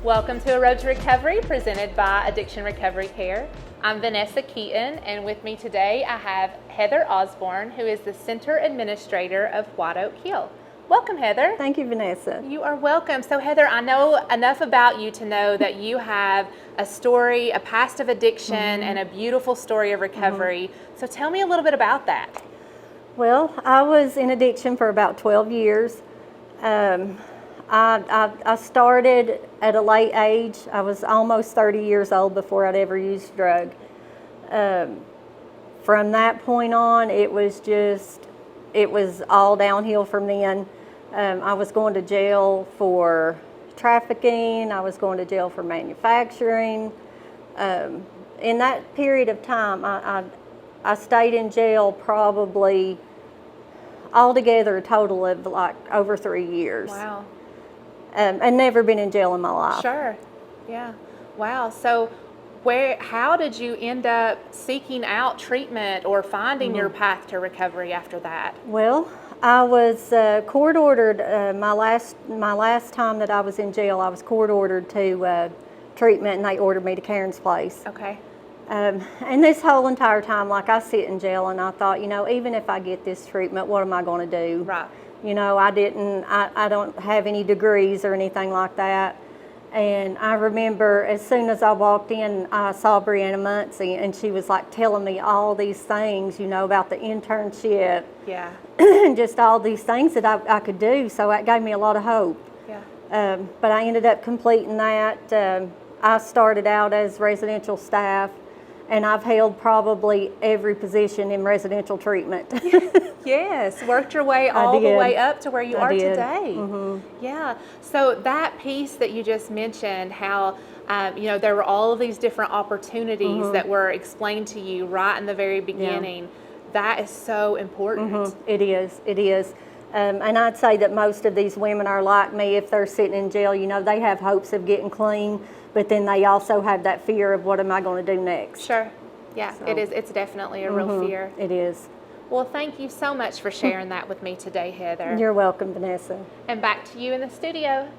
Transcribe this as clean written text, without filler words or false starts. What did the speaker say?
Welcome to A Road to Recovery, presented by Addiction Recovery Care. I'm Vanessa Keaton, and with me today I have Heather Osborne, who is the Center Administrator of White Oak Hill. Welcome, Heather. Thank you, Vanessa. You are welcome. So, Heather, I know enough about you to know that you have a story, a past of addiction, and a beautiful story of recovery. So tell me a little bit about that. Well, I was in addiction for about 12 years. I started at a late age. I was almost 30 years old before I'd ever used a drug. From that point on, it was all downhill from then. I was going to jail for trafficking. I was going to jail for manufacturing. In that period of time, I stayed in jail probably altogether a total of like over 3 years. Wow. And never been in jail in my life. Sure. Yeah. Wow. So how did you end up seeking out treatment or finding your path to recovery after that? Well, I was court ordered my last time that I was in jail. I was court ordered to treatment, and they ordered me to Karen's place. Okay. And this whole entire time, like, I sit in jail and I thought, even if I get this treatment, what am I going to do? Right. I don't have any degrees or anything like that. And I remember as soon as I walked in, I saw Brianna Muncie, and she was like telling me all these things, about the internship. Yeah. And just all these things that I could do. So that gave me a lot of hope. Yeah. But I ended up completing that. I started out as residential staff, and I've held probably every position in residential treatment. Yes, worked your way all the way up to where you are today. Mm-hmm. Yeah. So that piece that you just mentioned, how there were all of these different opportunities that were explained to you right in the very beginning. That is so important. It is. It is. And I'd say that most of these women are like me. If they're sitting in jail, they have hopes of getting clean, but then they also have that fear of what am I going to do next. Sure. Yeah, so, it's definitely a real fear. It is. Well, thank you so much for sharing that with me today, Heather. You're welcome, Vanessa. And back to you in the studio.